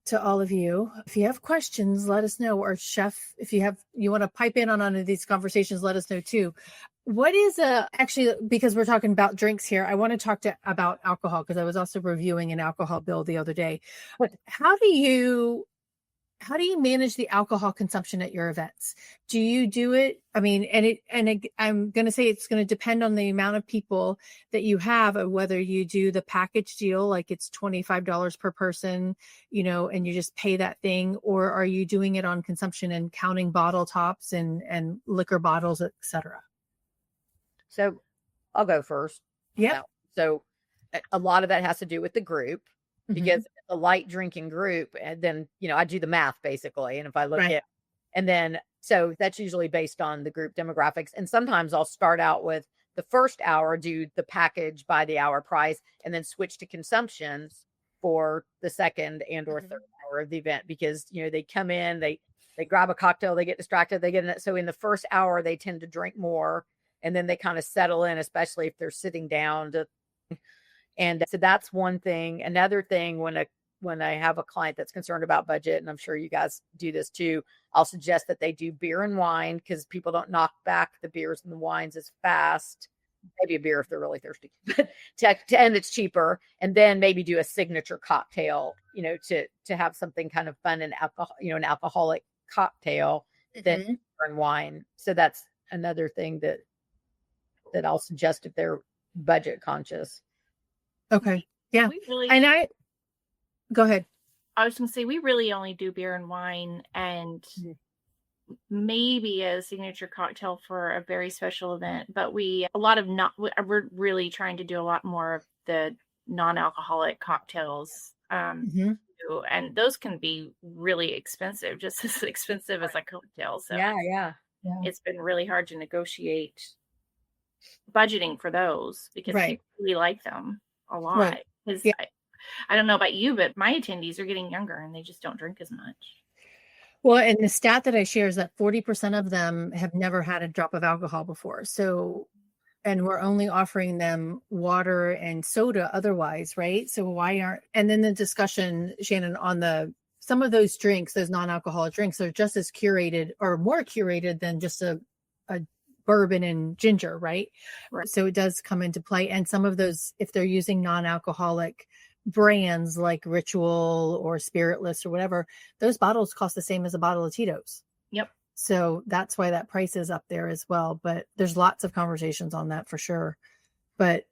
to all of you. If you have questions, let us know. Or Chef, if you want to pipe in on any of these conversations, let us know too. What is actually, because we're talking about drinks here, I want to talk about alcohol, because I was also reviewing an alcohol bill the other day. But how do you manage the alcohol consumption at your events? Do you do it? I mean, I'm going to say it's going to depend on the amount of people that you have, or whether you do the package deal, like it's $25 per person, and you just pay that thing, or are you doing it on consumption and counting bottle tops and liquor bottles, et cetera? So I'll go first. Yeah. So a lot of that has to do with the group, because a light drinking group, and then, I do the math basically. And if I look at, and then, so that's usually based on the group demographics. And sometimes I'll start out with the first hour, do the package by the hour price, and then switch to consumptions for the second and or third hour of the event, because, they come in, they grab a cocktail, they get distracted, they get in it. So in the first hour, they tend to drink more, and then they kind of settle in, especially if they're sitting down and so that's one thing. Another thing, when I have a client that's concerned about budget, and I'm sure you guys do this too, I'll suggest that they do beer and wine, because people don't knock back the beers and the wines as fast. Maybe a beer if they're really thirsty, but and it's cheaper. And then maybe do a signature cocktail, to have something kind of fun and alcohol, an alcoholic cocktail than beer and wine. So that's another thing that I'll suggest if they're budget conscious. Okay. Yeah. Go ahead. I was going to say, we really only do beer and wine, and maybe a signature cocktail for a very special event, but we're really trying to do a lot more of the non-alcoholic cocktails. And those can be really expensive, just as expensive as a cocktail. So yeah. It's been really hard to negotiate budgeting for those, because people really like them a lot. Because I don't know about you, but my attendees are getting younger and they just don't drink as much. Well, and the stat that I share is that 40% of them have never had a drop of alcohol before. So, and we're only offering them water and soda otherwise, right? So and then the discussion, Shannon, on some of those drinks, those non-alcoholic drinks, are just as curated or more curated than just a bourbon and ginger, right? So it does come into play. And some of those, if they're using non-alcoholic brands like Ritual or Spiritless or whatever, those bottles cost the same as a bottle of Tito's. Yep. So that's why that price is up there as well. But there's lots of conversations on that for sure. But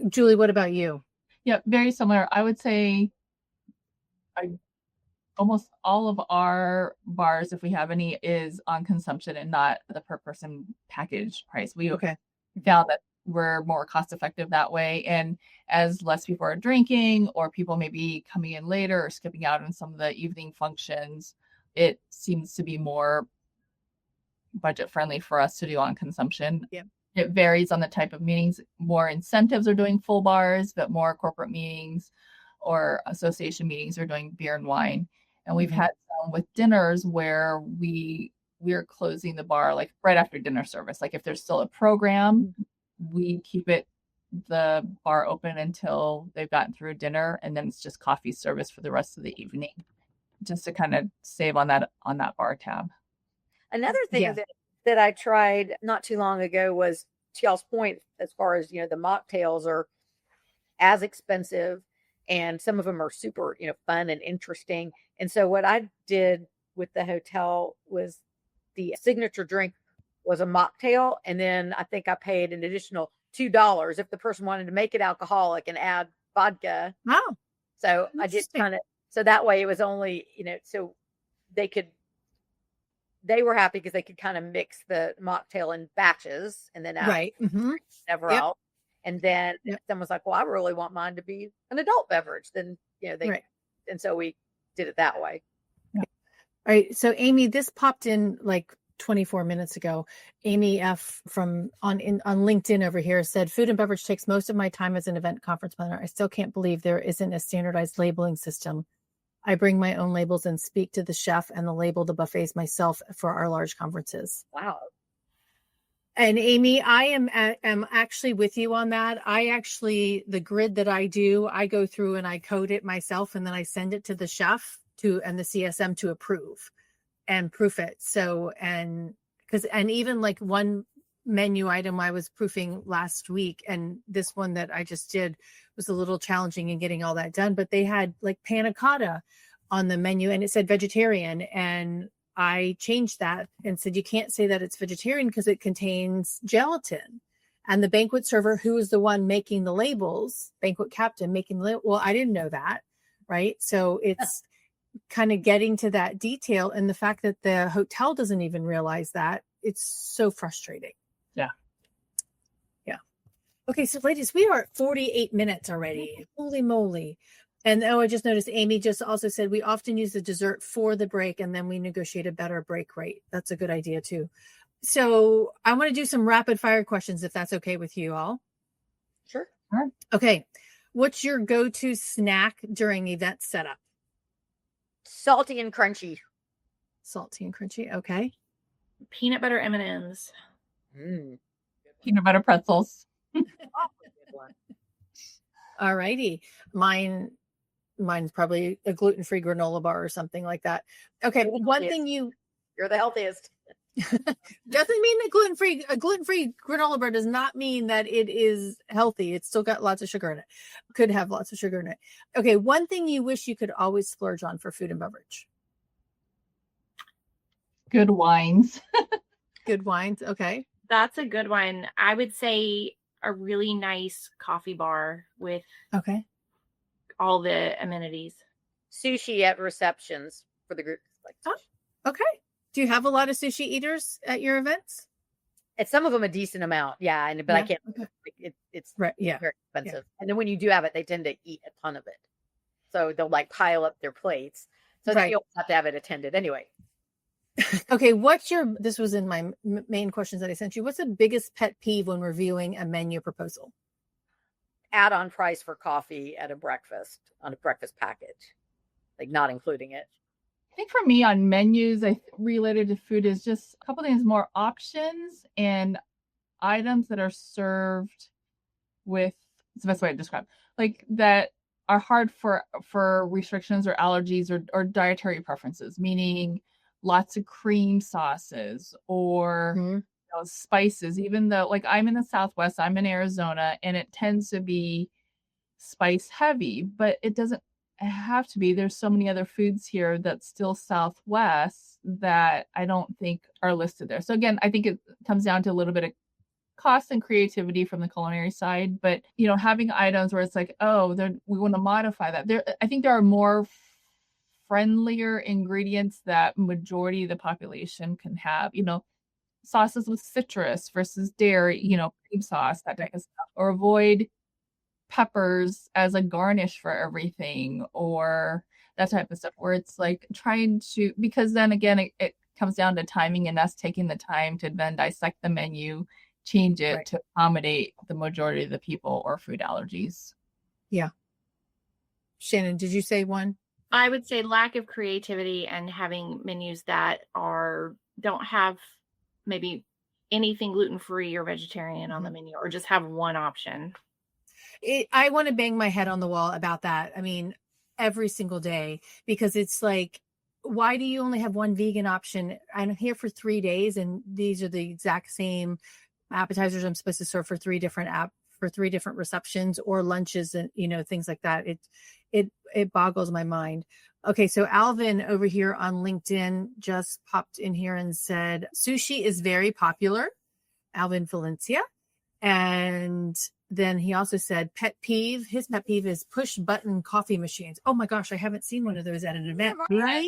Julie, what about you? Yeah, very similar. I would say almost all of our bars, if we have any, is on consumption and not the per person package price. We found that we're more cost effective that way. And as less people are drinking, or people may be coming in later or skipping out on some of the evening functions, it seems to be more budget friendly for us to do on consumption. Yeah. It varies on the type of meetings. More incentives are doing full bars, but more corporate meetings or association meetings are doing beer and wine. And we've had some with dinners where we're closing the bar like right after dinner service. Like if there's still a program, we keep the bar open until they've gotten through dinner, and then it's just coffee service for the rest of the evening, just to kind of save on that bar tab. Another thing that I tried not too long ago was, to y'all's point, as far as, the mocktails are as expensive, and some of them are super, fun and interesting. And so what I did with the hotel was the signature drink was a mocktail. And then I think I paid an additional $2 if the person wanted to make it alcoholic and add vodka. Wow. So I did so that way it was only, so they were happy because they could kind of mix the mocktail in batches and then add never out. And then someone's like, well, I really want mine to be an adult beverage. Then, and so we did it that way. Yeah. All right. So Amy, this popped in like 24 minutes ago. Amy F on LinkedIn over here said, food and beverage takes most of my time as an event conference planner. I still can't believe there isn't a standardized labeling system. I bring my own labels and speak to the chef and label the buffets myself for our large conferences. Wow. And Amy, I am actually with you on that. The grid that I do, I go through and I code it myself, and then I send it to the chef and the CSM to approve and proof it. So, and even like one menu item I was proofing last week, and this one that I just did was a little challenging in getting all that done, but they had like panna cotta on the menu and it said vegetarian, and I changed that and said, you can't say that it's vegetarian because it contains gelatin. And the banquet server, who is the one making the labels, banquet captain making the label, well, I didn't know that, right? So it's kind of getting to that detail, and the fact that the hotel doesn't even realize that, it's so frustrating. Yeah. Okay, so ladies, we are at 48 minutes already. Holy moly. And I just noticed Amy just also said we often use the dessert for the break and then we negotiate a better break rate. That's a good idea too. So I want to do some rapid fire questions if that's okay with you all. Sure. Okay. What's your go-to snack during event setup? Salty and crunchy. Salty and crunchy. Okay. Peanut butter M&Ms. Peanut butter pretzels. All righty. Mine's probably a gluten-free granola bar or something like that. Okay. One thing you're the healthiest. Doesn't mean that a gluten-free granola bar does not mean that it is healthy. It's still got lots of sugar in it. Could have lots of sugar in it. Okay. One thing you wish you could always splurge on for food and beverage. Good wines. Good wines. Okay. That's a good one. I would say a really nice coffee bar with all the amenities. Sushi at receptions for the group. Okay. Do you have a lot of sushi eaters at your events? At some of them a decent amount. Yeah. But I can't, it's right. Yeah. very expensive. Yeah. And then when you do have it, they tend to eat a ton of it. So they'll like pile up their plates. So you always have to have it attended anyway. Okay. This was in my main questions that I sent you. What's the biggest pet peeve when reviewing a menu proposal? Add-on price for coffee on a breakfast package, like not including it. I think for me on menus, related to food is just a couple things more options and items that are served with, it's the best way to describe, like that are hard for restrictions or allergies or dietary preferences, meaning lots of cream sauces or spices, even though like I'm in the Southwest, I'm in Arizona, and it tends to be spice heavy, but it doesn't have to be. There's so many other foods here that's still Southwest that I don't think are listed there. So again, I think it comes down to a little bit of cost and creativity from the culinary side, but having items where it's like, we want to modify that. I think there are more friendlier ingredients that majority of the population can have, sauces with citrus versus dairy, cream sauce, that type of stuff, or avoid peppers as a garnish for everything, or that type of stuff, where it's like trying to, because then again, it comes down to timing and us taking the time to then dissect the menu, change it to accommodate the majority of the people or food allergies. Yeah. Shannon, did you say one? I would say lack of creativity and having menus that don't have maybe anything gluten-free or vegetarian on the menu, or just have one option. I want to bang my head on the wall about that. I mean, every single day, because it's like, why do you only have one vegan option? I'm here for 3 days and these are the exact same appetizers I'm supposed to serve for three different receptions or lunches and, things like that. It boggles my mind. Okay. So Alvin over here on LinkedIn just popped in here and said, sushi is very popular. Alvin Valencia. And then he also said his pet peeve is push button coffee machines. Oh my gosh. I haven't seen one of those at an event. Right?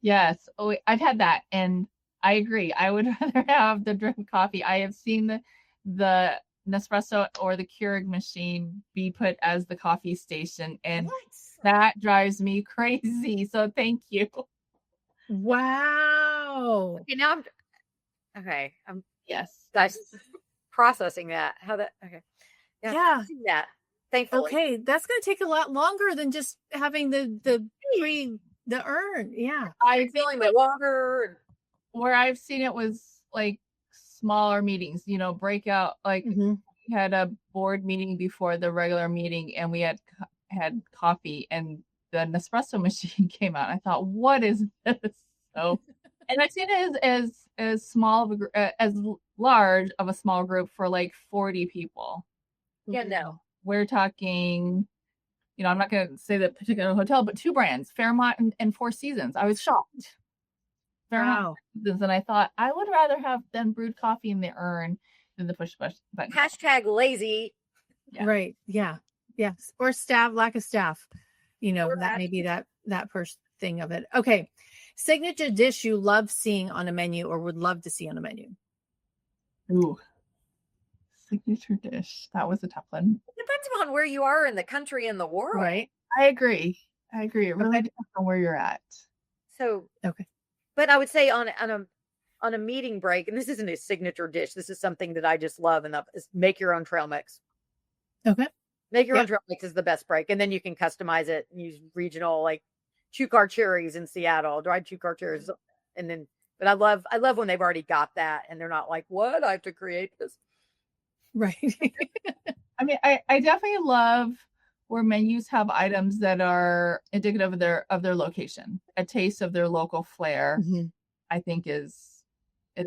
Yes. Oh, I've had that. And I agree. I would rather have the drip coffee. I have seen the Nespresso or the Keurig machine be put as the coffee station, and that drives me crazy. So thank you. Wow. Okay, now I'm yes. Guys, processing that. How that? Okay. Yeah. I've seen that. Thankfully. Okay, that's going to take a lot longer than just having the urn. Yeah. I Filling the water. where I've seen it was like smaller meetings, breakout. Like Mm-hmm. we had a board meeting before the regular meeting, and we had coffee, and the Nespresso machine came out. I thought, what is this? So, and I've seen it as small of as large of a small group for like 40 people. Yeah, no. We're talking, I'm not going to say the particular hotel, but 2 brands, Fairmont and Four Seasons. I was shocked. Wow. And I thought I would rather have them brewed coffee in the urn than the push button. Hashtag lazy. Yeah. Right. Yeah. Yes. Or lack of staff. Or that may be that first thing of it. Okay. Signature dish you love seeing on a menu or would love to see on a menu. Ooh. Signature dish. That was a tough one. It depends on where you are in the country and the world. Right. I agree. It really depends on where you're at. So, okay. But I would say on a meeting break, and this isn't a signature dish. This is something that I just love, and is make your own trail mix. Okay. Make your own trail mix is the best break, and then you can customize it and use regional, like Chukar cherries in Seattle, dried Chukar cherries, and then. But I love when they've already got that, and they're not like, "What? I have to create this." Right. I mean, I definitely love where menus have items that are indicative of their location. A taste of their local flair, Mm-hmm. I think is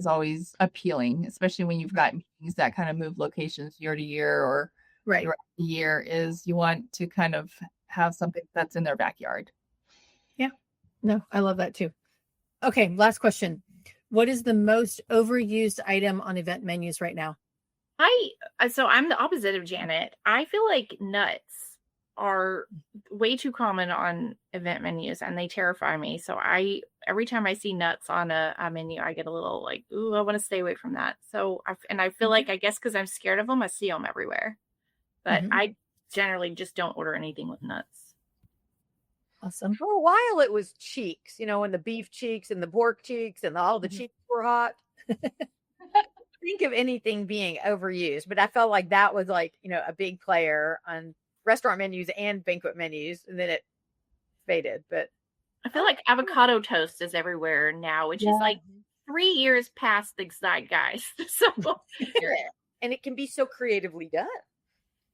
always appealing, especially when you've got meetings that kind of move locations year to year or right. the year. Is you want to kind of have something that's in their backyard. Yeah. No, I love that too. Okay, last question. What is the most overused item on event menus right now? So I'm the opposite of Janet. I feel like nuts are way too common on event menus and they terrify me. So every time I see nuts on a menu, I get a little like, ooh, I want to stay away from that. So I feel like, I guess because I'm scared of them, I see them everywhere. But I generally just don't order anything with nuts. Awesome. For a while it was cheeks, and the beef cheeks and the pork cheeks and all the cheeks were hot. Think of anything being overused, but I felt like that was like, a big player on restaurant menus and banquet menus, and then it faded. But I feel like avocado toast is everywhere now, which is like 3 years past the zeitgeist. So, and it can be so creatively done.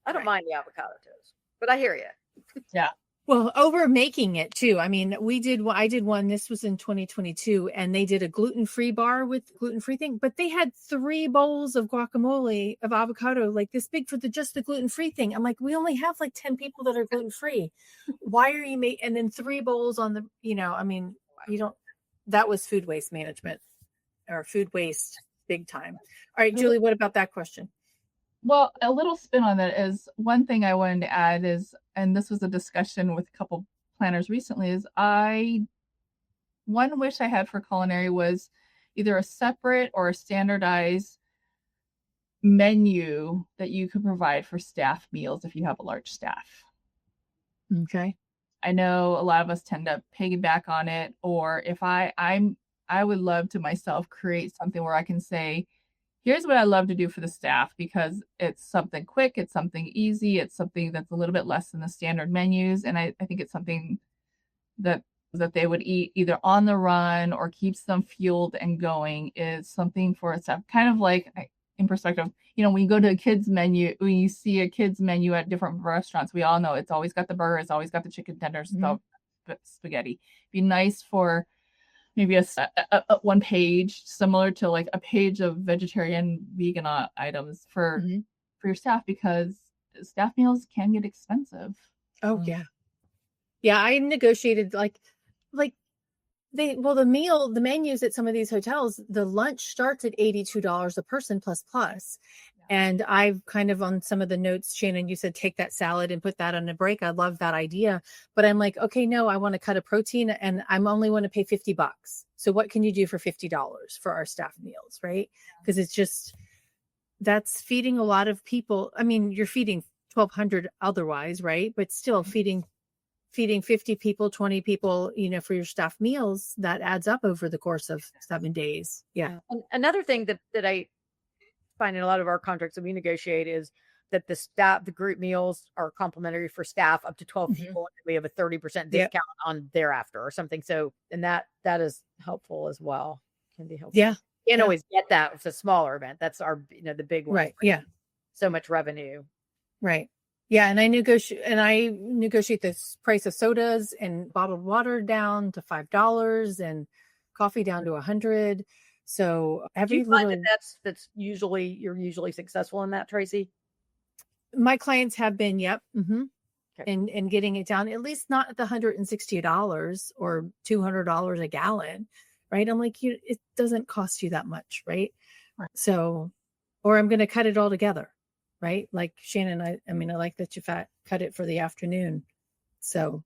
I don't mind the avocado toast, but I hear you. Yeah. Well, over making it too. I mean, I did one, this was in 2022, and they did a gluten-free bar with gluten-free thing, but they had 3 bowls of guacamole of avocado, like this big for just the gluten-free thing. I'm like, we only have like 10 people that are gluten-free. Why are you and then 3 bowls on the, I mean, that was food waste management or food waste big time. All right, Julie, what about that question? Well, a little spin on that is one thing I wanted to add is, and this was a discussion with a couple planners recently, is one wish I had for culinary was either a separate or a standardized menu that you could provide for staff meals if you have a large staff. Okay. I know a lot of us tend to piggyback on it, or if I would love to myself create something where I can say, here's what I love to do for the staff, because it's something quick, it's something easy, it's something that's a little bit less than the standard menus. And I think it's something that they would eat either on the run or keeps them fueled and going, is something for a staff. Kind of like in perspective, when you go to a kids menu, when you see a kids menu at different restaurants, we all know it's always got the burger, it's always got the chicken tenders, spaghetti. Be nice for maybe a one page, similar to like a page of vegetarian, vegan items for your staff, because staff meals can get expensive. Oh yeah. Yeah. I negotiated the menus at some of these hotels, the lunch starts at $82 a person plus. And I've kind of on some of the notes, Shannon, you said, take that salad and put that on a break. I love that idea, but I'm like, okay, no, I want to cut a protein and I'm only want to pay $50. So what can you do for $50 for our staff meals? Right. Because it's just, that's feeding a lot of people. I mean, you're feeding 1,200 otherwise, right? But still feeding 50 people, 20 people, for your staff meals, that adds up over the course of 7 days. Yeah. And another thing that I find in a lot of our contracts that we negotiate is that the group meals are complimentary for staff up to 12 people. And we have a 30% discount on thereafter or something. So, and that is helpful as well. Can be helpful. Yeah. You can't always get that. It's a smaller event. That's our, the big one. Right. Yeah. So much revenue. Right. Yeah. And I negotiate the price of sodas and bottled water down to $5 and coffee down to $100. So Do you find that's usually, you're usually successful in that, Tracy? My clients have been, yep. Mm-hmm. Okay. And getting it down, at least not at the $160 or $200 a gallon. Right. I'm like, it doesn't cost you that much. Right. So, or I'm going to cut it all together. Right. Like Shannon, I like that you cut it for the afternoon. So,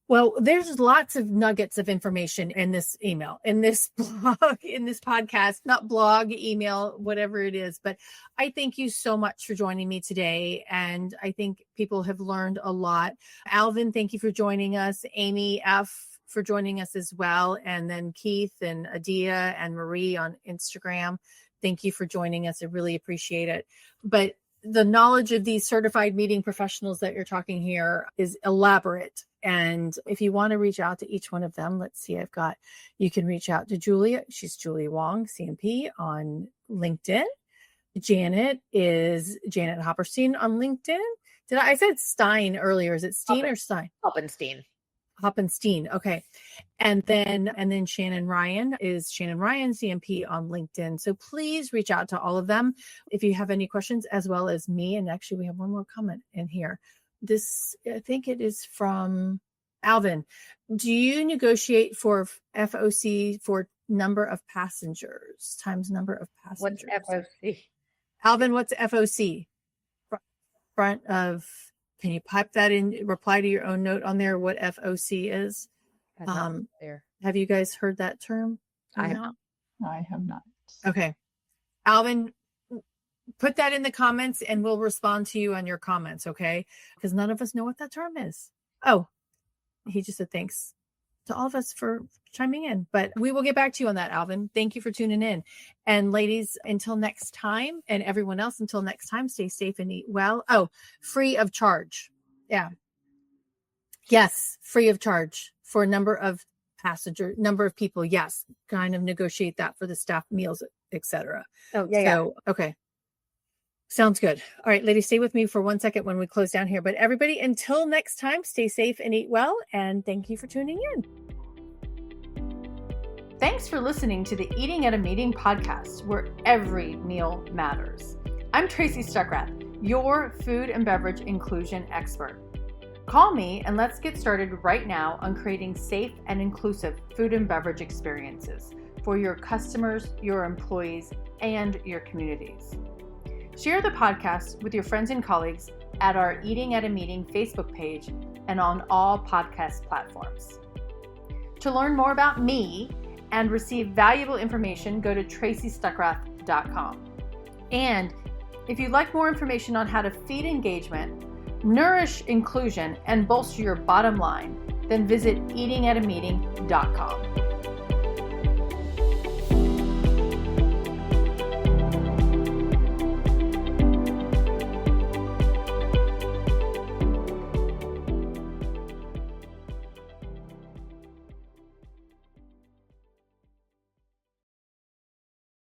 well, there's lots of nuggets of information in this email, in this blog, in this podcast, not blog, email, whatever it is. But I thank you so much for joining me today. And I think people have learned a lot. Alvin, thank you for joining us. Amy F. for joining us as well. And then Keith and Adia and Marie on Instagram. Thank you for joining us. I really appreciate it. But the knowledge of these certified meeting professionals that you're talking here is elaborate. And if you want to reach out to each one of them, let's see, you can reach out to Julia. She's Julie Wong, CMP on LinkedIn. Janet is Janet Hoppenstein on LinkedIn. I said Stein earlier. Is it Steen or Stein? Hoppenstein. Okay. And then Shannon Ryan is Shannon Ryan, CMP on LinkedIn. So please reach out to all of them if you have any questions, as well as me. And actually, we have one more comment in here. I think it is from Alvin. Do you negotiate for FOC for number of passengers times number of passengers? What's FOC? Alvin, what's FOC? Front of... Can you pipe that in, reply to your own note on there, what FOC is? Have you guys heard that term? I have not. Okay. Alvin, put that in the comments and we'll respond to you on your comments, okay? Because none of us know what that term is. Oh, he just said thanks to all of us for chiming in. But we will get back to you on that, Alvin. Thank you for tuning in. And ladies, until next time, and everyone else, until next time, stay safe and eat well. Oh, free of charge. Yeah. Yes, free of charge for number of people. Yes. Kind of negotiate that for the staff meals, etc. Oh, yeah. Okay. Sounds good. All right, ladies, stay with me for 1 second when we close down here. But everybody, until next time, stay safe and eat well. And thank you for tuning in. Thanks for listening to the Eating at a Meeting podcast, where every meal matters. I'm Tracy Stuckrath, your food and beverage inclusion expert. Call me and let's get started right now on creating safe and inclusive food and beverage experiences for your customers, your employees, and your communities. Share the podcast with your friends and colleagues at our Eating at a Meeting Facebook page and on all podcast platforms. To learn more about me and receive valuable information, go to tracystuckrath.com. And if you'd like more information on how to feed engagement, nourish inclusion, and bolster your bottom line, then visit eatingatameeting.com.